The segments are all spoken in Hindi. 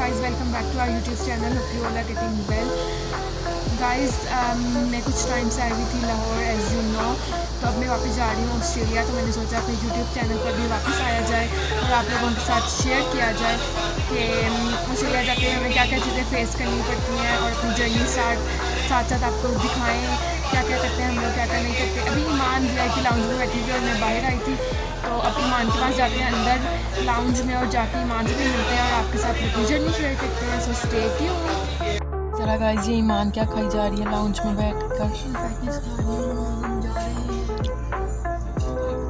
guys, welcome back to our YouTube channel. Hope you all are getting well. Guys, मैं कुछ टाइम से आई हुई थी लाहौर एज यू नो, तो अब मैं वापस जा रही हूँ ऑस्ट्रेलिया। तो मैंने सोचा अपने YouTube चैनल पर भी वापस आया जाए और आप लोगों के साथ शेयर किया जाए कि ऑस्ट्रेलिया जाते हुए हमें क्या क्या चीज़ें फेस करनी पड़ती हैं और अपनी जर्नी साथ साथ आपको दिखाएँ क्या क्या करते हैं हम लोग, क्या क्या नहीं करते। अभी ईमान VIP लाउंज में बैठी थी और मैं बाहर आई थी, तो अब ईमान के पास जाते हैं अंदर लाउंज में और जाके ईमान से भी मिलते हैं और आपके साथ अपनी जर्नी शेयर करते हैं। So stay tuned. जरा गाइस, ये ईमान क्या खाई जा रही है लाउंज में बैठकर।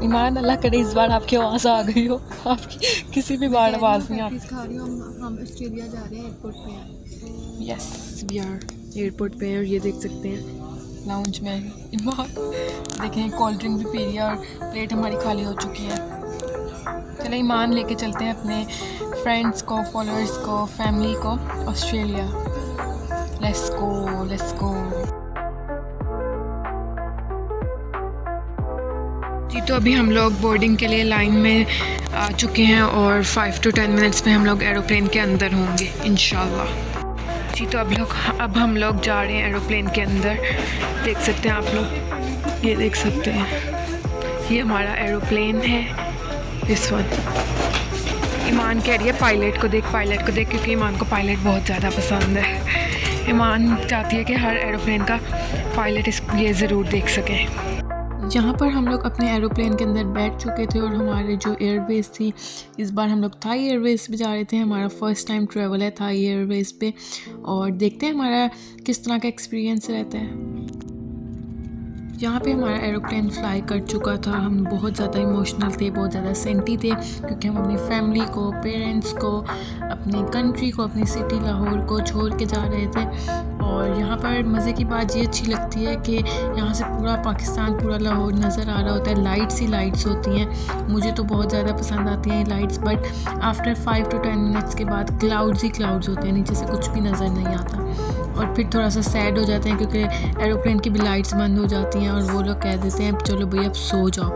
ईमान, अल्लाह करे इस बार आपकी आवाज़ आ गई हो। आपकी किसी भी बार आवाज़ नहीं आती। खा रही हूँ। हम ऑस्ट्रेलिया जा रहे हैं, एयरपोर्ट पे हैं। यस, वी आर एयरपोर्ट पे हैं और ये देख सकते हैं लाउंज में ईमान देखें कोल्ड ड्रिंक भी पी रही है और प्लेट हमारी खाली हो चुकी है। चले ईमान लेके चलते हैं अपने फ्रेंड्स को, फॉलोअर्स को, फैमिली को Australia. Let's go, let's go जी। तो अभी हम लोग बोर्डिंग के लिए लाइन में आ चुके हैं और 5 to 10 मिनट्स में हम लोग एरोप्लेन के अंदर होंगे इंशाल्लाह जी। तो अब हम लोग जा रहे हैं एरोप्लेन के अंदर। देख सकते हैं आप लोग, ये देख सकते हैं ये हमारा एरोप्लेन है, दिस वन। ईमान कह रही है पायलट को देख, पायलट को देख, क्योंकि ईमान को पायलट बहुत ज़्यादा पसंद है। ईमान चाहती है कि हर एरोप्लेन का पायलट ये ज़रूर देख सकें। यहाँ पर हम लोग अपने एरोप्लेन के अंदर बैठ चुके थे और हमारे जो एयरवेज़ थी, इस बार हम लोग थाई एयरवेज़ पे जा रहे थे। हमारा फ़र्स्ट टाइम ट्रैवल है थाई एयरवेज़ पे और देखते हैं हमारा किस तरह का एक्सपीरियंस रहता है। यहाँ पे हमारा एरोप्लेन फ्लाई कर चुका था। हम बहुत ज़्यादा इमोशनल थे, बहुत ज़्यादा सेंटी थे, क्योंकि हम अपनी फैमिली को, पेरेंट्स को, अपनी कंट्री को, अपनी सिटी लाहौर को छोड़ के जा रहे थे। और यहाँ पर मज़े की बात ये अच्छी लगती है कि यहाँ से पूरा पाकिस्तान, पूरा लाहौर नज़र आ रहा होता है। लाइट्स ही लाइट्स होती हैं, मुझे तो बहुत ज़्यादा पसंद आती हैं ये lights. But after 5 to 10 minutes के बाद क्लाउड्स ही क्लाउड्स होते हैं, नीचे से कुछ भी नज़र नहीं आता और फिर थोड़ा सा सैड हो जाते हैं क्योंकि एरोप्लेन की भी लाइट्स बंद हो जाती हैं और वो लोग कह देते हैं चलो भैया अब सो जाओ।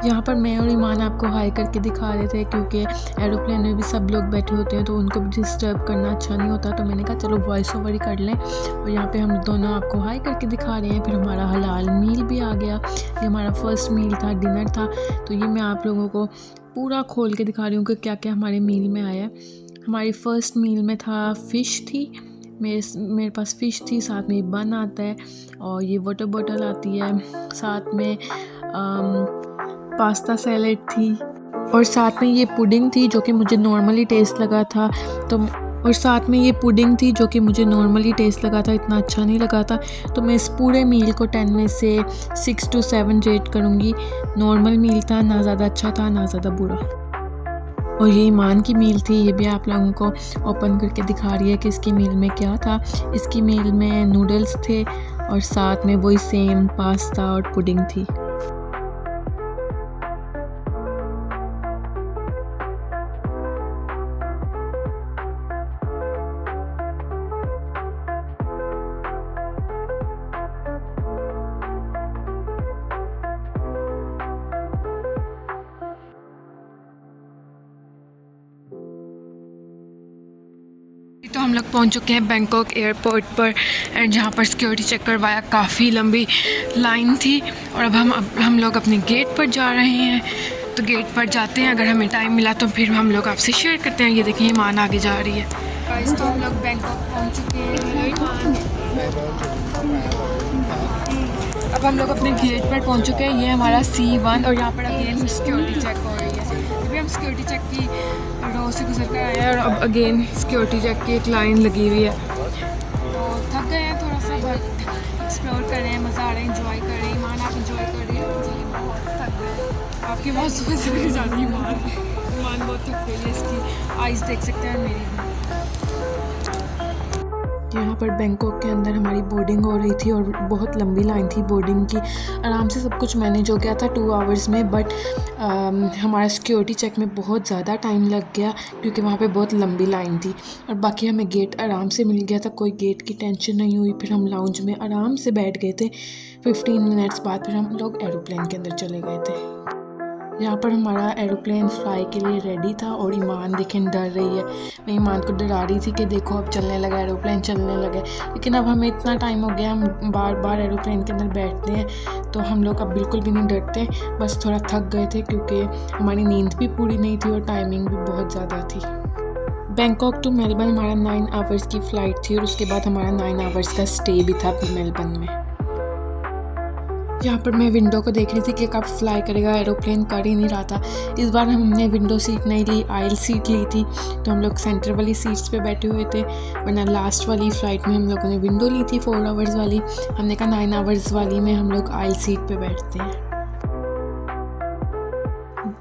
यहाँ पर मैं और ईमान आपको हाई करके दिखा रहे थे, क्योंकि एरोप्लेन में भी सब लोग बैठे होते हैं तो उनको भी डिस्टर्ब करना अच्छा नहीं होता। तो मैंने कहा चलो वॉइस ओवर ही कर लें और यहाँ पे हम दोनों आपको हाई करके दिखा रहे हैं। फिर हमारा हलाल मील भी आ गया। ये हमारा फर्स्ट मील था, डिनर था। तो ये मैं आप लोगों को पूरा खोल के दिखा रही हूँ कि क्या क्या हमारे मील में आया। हमारी फ़र्स्ट मील में था, फ़िश थी, मेरे पास फ़िश थी, साथ में बन आता है और ये वाटर बॉटल आती है, साथ में पास्ता सैलेड थी और साथ में ये पुडिंग थी जो कि मुझे नॉर्मली टेस्ट लगा था। इतना अच्छा नहीं लगा था। तो मैं इस पूरे मील को 10 में से 6 to 7 रेट करूँगी। नॉर्मल मील था, ना ज़्यादा अच्छा था ना ज़्यादा बुरा। और ये ईमान की मील थी, ये भी आप लोगों को ओपन करके दिखा रही है कि इसकी मील में क्या था। इसकी मील में नूडल्स थे और साथ में वही सेम पास्ता और पुडिंग थी। तो हम लोग पहुंच चुके हैं बैंकॉक एयरपोर्ट पर एंड जहां पर सिक्योरिटी चेक करवाया, काफ़ी लंबी लाइन थी। और अब हम लोग अपने गेट पर जा रहे हैं। तो गेट पर जाते हैं, अगर हमें टाइम मिला तो फिर हम लोग आपसे शेयर करते हैं। ये देखिए ईमान आगे जा रही है। गाइस, तो हम लोग बैंकॉक पहुँच चुके हैं। अब हम लोग अपने गेट पर पहुंच चुके हैं। ये हमारा C1 और यहाँ पर अगेन सिक्योरिटी चेक हो रही है। अभी हम सिक्योरिटी चेक की रो से गुजर कर आए हैं और अब अगेन सिक्योरिटी चेक की एक लाइन लगी हुई है। तो थक गए हैं थोड़ा सा, बट एक्सप्लोर कर रहे हैं, मज़ा आ रहा है, इंजॉय कर रहे हैं। ईमान, आप इंजॉय कर रही हो? जी, बहुत थक गए। आपकी बहुत सुबह सुबह जाती है ईमान बहुत थक गई है। इसकी आइज़ देख सकते हैं मेरी भी। यहाँ पर बैंकॉक के अंदर हमारी बोर्डिंग हो रही थी और बहुत लंबी लाइन थी बोर्डिंग की। आराम से सब कुछ मैनेज हो गया था 2 आवर्स में, बट हमारा सिक्योरिटी चेक में बहुत ज़्यादा टाइम लग गया क्योंकि वहाँ पे बहुत लंबी लाइन थी। और बाकी हमें गेट आराम से मिल गया था, कोई गेट की टेंशन नहीं हुई। फिर हम लाउंज में आराम से बैठ गए थे। 15 मिनट्स बाद फिर हम लोग एरोप्लेन के अंदर चले गए थे। यहाँ पर हमारा एरोप्लेन फ्लाई के लिए रेडी था और ईमान देखें डर रही है। मैं ईमान को डरा रही थी कि देखो अब चलने लगा, एरोप्लेन चलने लगे। लेकिन अब हमें इतना टाइम हो गया, हम बार बार एरोप्लेन के अंदर बैठते हैं तो हम लोग अब बिल्कुल भी नहीं डरते। बस थोड़ा थक गए थे क्योंकि हमारी नींद भी पूरी नहीं थी और टाइमिंग भी बहुत ज़्यादा थी। बैंकॉक टू मेलबर्न हमारा 9 आवर्स की फ़्लाइट थी और उसके बाद हमारा 9 आवर्स का स्टे भी था मेलबर्न में। यहाँ पर मैं विंडो को देख रही थी कि कब फ्लाई करेगा, एरोप्लेन कर ही नहीं रहा था। इस बार हमने विंडो सीट नहीं ली, आयल सीट ली थी, तो हम लोग सेंटर वाली सीट्स पे बैठे हुए थे। वरना लास्ट वाली फ़्लाइट में हम लोगों ने विंडो ली थी 4 आवर्स वाली। हमने कहा 9 आवर्स वाली में हम लोग आयल सीट पे बैठते हैं।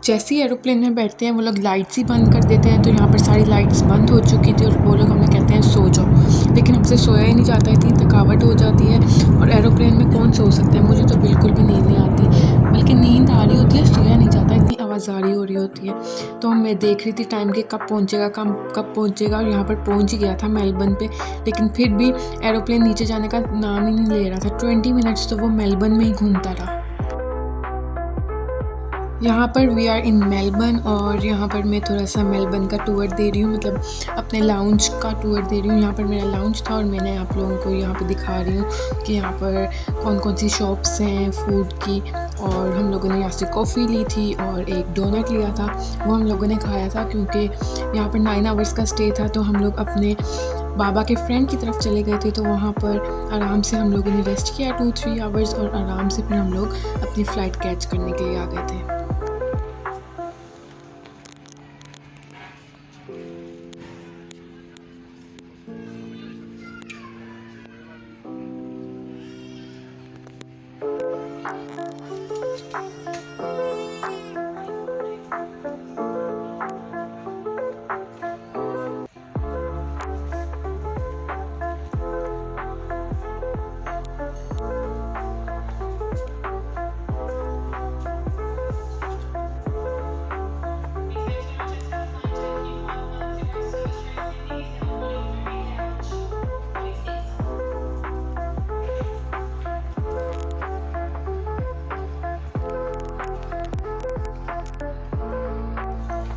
जैसे ही एरोप्लेन में बैठते हैं वो लोग लाइट्स ही बंद कर देते हैं, तो यहाँ पर सारी लाइट्स बंद हो चुकी थी और वो लोग हमें कहते हैं सो जाओ। लेकिन हमसे सोया ही नहीं जाता, इतनी थकावट हो जाती है और एरोप्लेन में कौन सो सकता है। मुझे तो बिल्कुल भी नींद नहीं आती, बल्कि नींद आ रही होती है, सोया नहीं जाता, इतनी आवाज़ारी हो रही होती है। तो मैं देख रही थी टाइम के कब पहुँचेगा और यहाँ पर पहुँच ही गया था मेलबर्न पे। लेकिन फिर भी एरोप्लेन नीचे जाने का नाम ही नहीं ले रहा था। 20 मिनट्स तो वो मेलबर्न में ही घूमता रहा। यहाँ पर वी आर इन मेलबर्न और यहाँ पर मैं थोड़ा सा मेलबर्न का टूर दे रही हूँ, मतलब अपने लाउंज का टूर दे रही हूँ। यहाँ पर मेरा लाउंज था और मैंने आप लोगों को यहाँ पे दिखा रही हूँ कि यहाँ पर कौन कौन सी शॉप्स हैं फूड की। और हम लोगों ने यहाँ से कॉफ़ी ली थी और एक डोनट लिया था, वो हम लोगों ने खाया था क्योंकि यहाँ पर 9 आवर्स का स्टे था। तो हम लोग अपने बाबा के फ्रेंड की तरफ चले गए थे, तो वहाँ पर आराम से हम लोगों ने रेस्ट किया 2-3 आवर्स और आराम से फिर हम लोग अपनी फ़्लाइट कैच करने के लिए आ गए थे।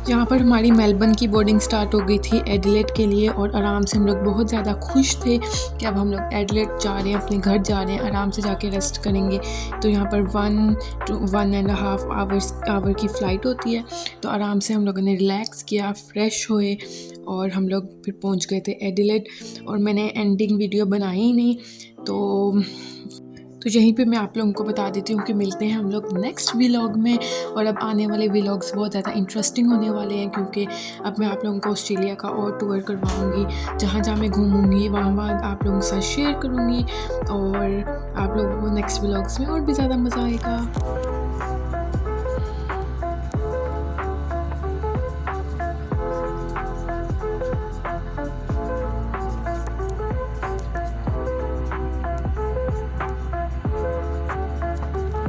यहाँ पर हमारी मेलबर्न की बोर्डिंग स्टार्ट हो गई थी एडिलेड के लिए और आराम से हम लोग बहुत ज़्यादा खुश थे कि अब हम लोग एडिलेड जा रहे हैं, अपने घर जा रहे हैं, आराम से जाके रेस्ट करेंगे। तो यहाँ पर 1 to 1.5 आवर की फ़्लाइट होती है, तो आराम से हम लोगों ने रिलैक्स किया, फ्रेश हुए और हम लोग फिर पहुँच गए थे एडिलेड। और मैंने एंडिंग वीडियो बनाई ही नहीं, तो यहीं पे मैं आप लोगों को बता देती हूँ कि मिलते हैं हम लोग नेक्स्ट व्लॉग में। और अब आने वाले व्लॉग्स बहुत ज़्यादा इंटरेस्टिंग होने वाले हैं क्योंकि अब मैं आप लोगों को ऑस्ट्रेलिया का और टूर करवाऊँगी। जहाँ जहाँ मैं घूमूँगी वहाँ आप लोगों के साथ शेयर करूँगी और आप लोगों को नेक्स्ट व्लॉग्स में और भी ज़्यादा मज़ा आएगा।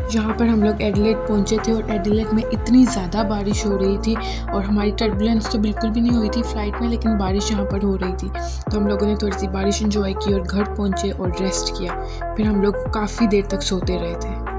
जहाँ पर हम लोग एडिलेड पहुँचे थे और एडिलेड में इतनी ज़्यादा बारिश हो रही थी और हमारी टर्बुलेंस तो बिल्कुल भी नहीं हुई थी फ़्लाइट में, लेकिन बारिश यहाँ पर हो रही थी। तो हम लोगों ने थोड़ी सी बारिश एंजॉय की और घर पहुँचे और रेस्ट किया। फिर हम लोग काफ़ी देर तक सोते रहे थे।